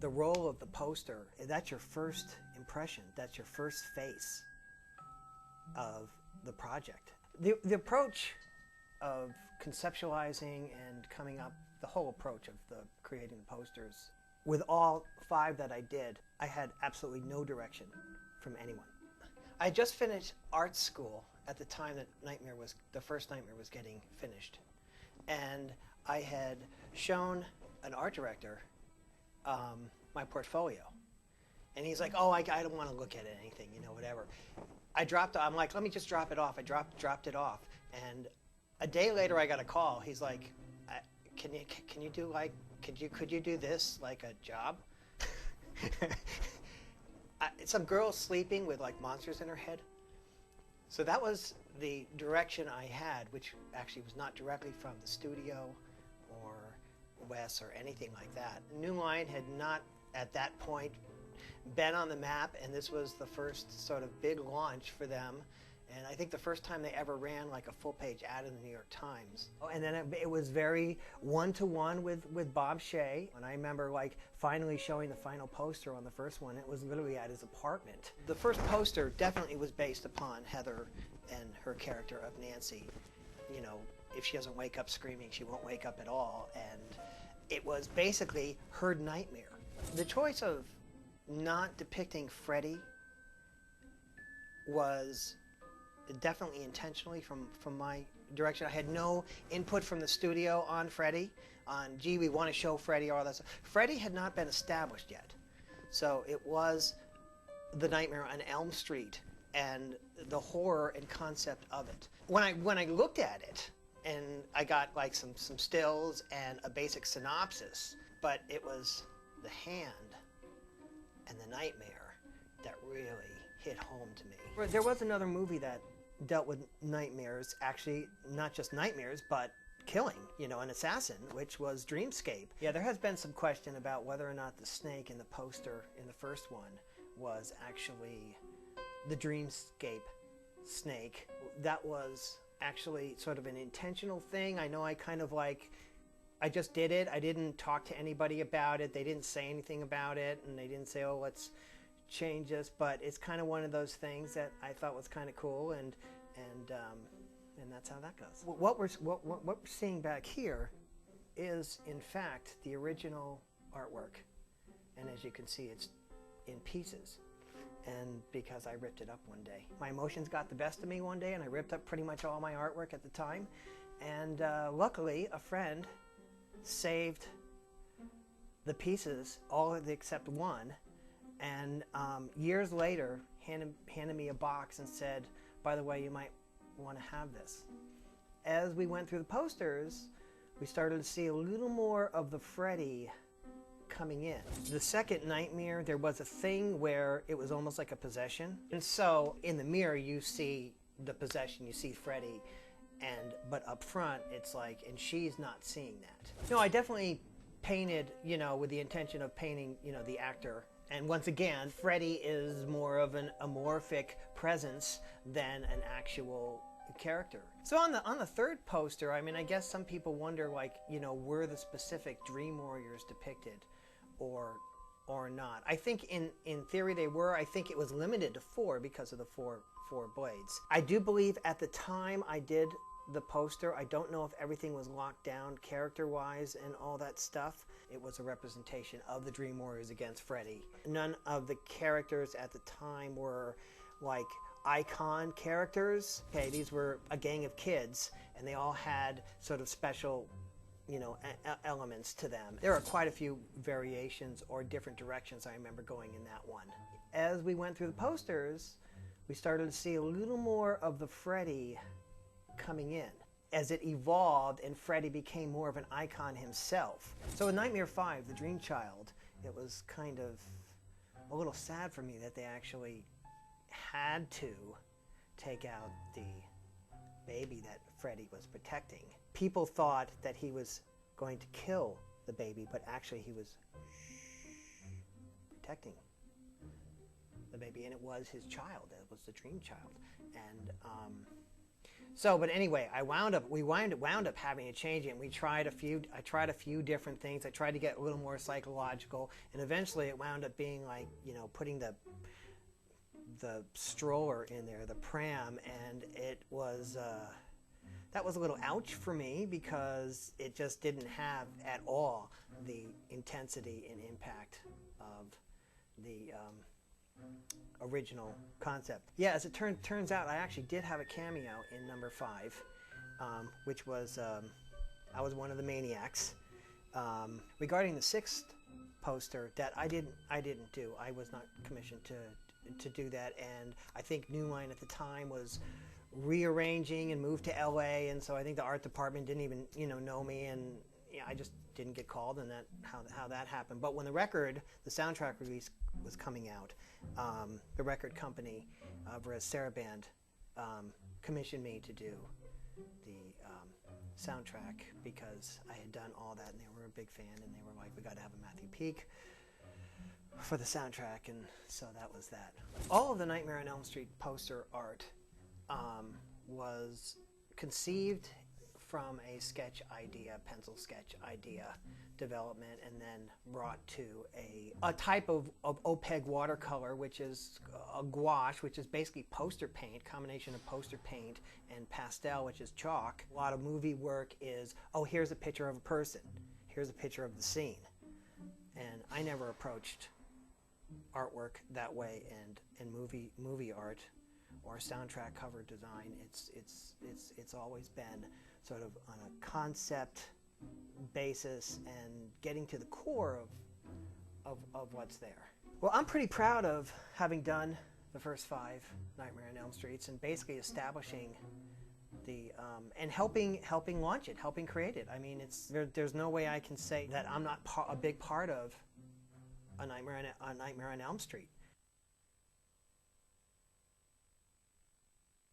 the role of the poster, that's your first impression, that's your first face of the project. The approach of conceptualizing and coming up, the whole approach of creating the posters, with all 5 that I did, I had absolutely no direction from anyone. I just finished art school at the time that the first Nightmare was getting finished. And I had shown an art director my portfolio. And he's like, oh, I don't want to look at anything, you know, whatever. I'm like, let me just drop it off. I dropped it off. And a day later I got a call. He's like, can you do like, could you do this like a job? Some girl sleeping with like monsters in her head. So that was the direction I had, which actually was not directly from the studio or Wes or anything like that. New Line had not at that point been on the map, and this was the first sort of big launch for them. And I think the first time they ever ran like a full-page ad in the New York Times. And then it was very one-to-one with Bob Shea. And I remember like finally showing the final poster on the first one. It was literally at his apartment. The first poster definitely was based upon Heather and her character of Nancy. You know, if she doesn't wake up screaming, she won't wake up at all. And it was basically her nightmare. The choice of not depicting Freddy was definitely intentionally from my direction. I had no input from the studio on Freddy, on gee, we want to show Freddy, all that stuff. Freddy had not been established yet. So it was the Nightmare on Elm Street and the horror and concept of it. When I looked at it, and I got like some stills and a basic synopsis, but it was the hand and the nightmare that really hit home to me. There was another movie that dealt with nightmares, actually not just nightmares, but killing, you know, an assassin, which was Dreamscape. Yeah, there has been some question about whether or not the snake in the poster in the first one was actually the Dreamscape snake. That was actually sort of an intentional thing. I know I kind of like, I just did it. I didn't talk to anybody about it. They didn't say anything about it, and they didn't say, oh, let's change this, but it's kind of one of those things that I thought was kind of cool, and that's how that goes. What we're seeing back here is, in fact, the original artwork, and as you can see, it's in pieces, and because I ripped it up one day. My emotions got the best of me one day, and I ripped up pretty much all my artwork at the time, and luckily, a friend saved the pieces, all except one, and years later handed me a box and said, by the way, you might want to have this. As we went through the posters, we started to see a little more of the Freddy coming in. The second Nightmare, there was a thing where it was almost like a possession. And so in the mirror, you see the possession, you see Freddy, but up front, it's like, and she's not seeing that. No, I definitely painted, you know, with the intention of painting, you know, the actor. And once again, Freddy is more of an amorphic presence than an actual character. So on the third poster, I mean, I guess some people wonder, like, you know, were the specific Dream Warriors depicted or not? I think in theory they were. I think it was limited to 4 because of the four blades. I do believe at the time I did the poster, I don't know if everything was locked down character-wise and all that stuff. It was a representation of the Dream Warriors against Freddy. None of the characters at the time were like icon characters. Okay, these were a gang of kids, and they all had sort of special, you know, elements to them. There are quite a few variations or different directions I remember going in that one. As we went through the posters, we started to see a little more of the Freddy coming in as it evolved and Freddy became more of an icon himself. So in Nightmare 5, The Dream Child, it was kind of a little sad for me that they actually had to take out the baby that Freddy was protecting. People thought that he was going to kill the baby, but actually he was protecting the baby, and it was his child. It was the Dream Child. And So, but anyway, we wound up having to change it. And I tried a few different things. I tried to get a little more psychological, and eventually it wound up being like, you know, putting the stroller in there, the pram, and it was that was a little ouch for me because it just didn't have at all the intensity and impact of the original concept. Yeah, as it turns out, I actually did have a cameo in number 5, which was I was one of the maniacs. Regarding the 6th poster, that I didn't do. I was not commissioned to do that, and I think New Line at the time was rearranging and moved to LA, and so I think the art department didn't even know me, and I just didn't get called, and that how that happened. But when the soundtrack release was coming out, the record company, Veraz Saraband, commissioned me to do the soundtrack because I had done all that, and they were a big fan, and they were like, we got to have a Matthew Peake for the soundtrack, and so that was that. All of the Nightmare on Elm Street poster art was conceived from a sketch idea, pencil sketch idea development, and then brought to a type of opaque watercolor, which is a gouache, which is basically poster paint, combination of poster paint and pastel, which is chalk. A lot of movie work is, oh, here's a picture of a person, here's a picture of the scene. And I never approached artwork that way, and in movie art or soundtrack cover design, it's always been sort of on a concept basis and getting to the core of what's there. Well, I'm pretty proud of having done the first 5 Nightmare on Elm Streets and basically establishing the and helping launch it, helping create it. I mean, there's no way I can say that I'm not a big part of a Nightmare on Elm Street.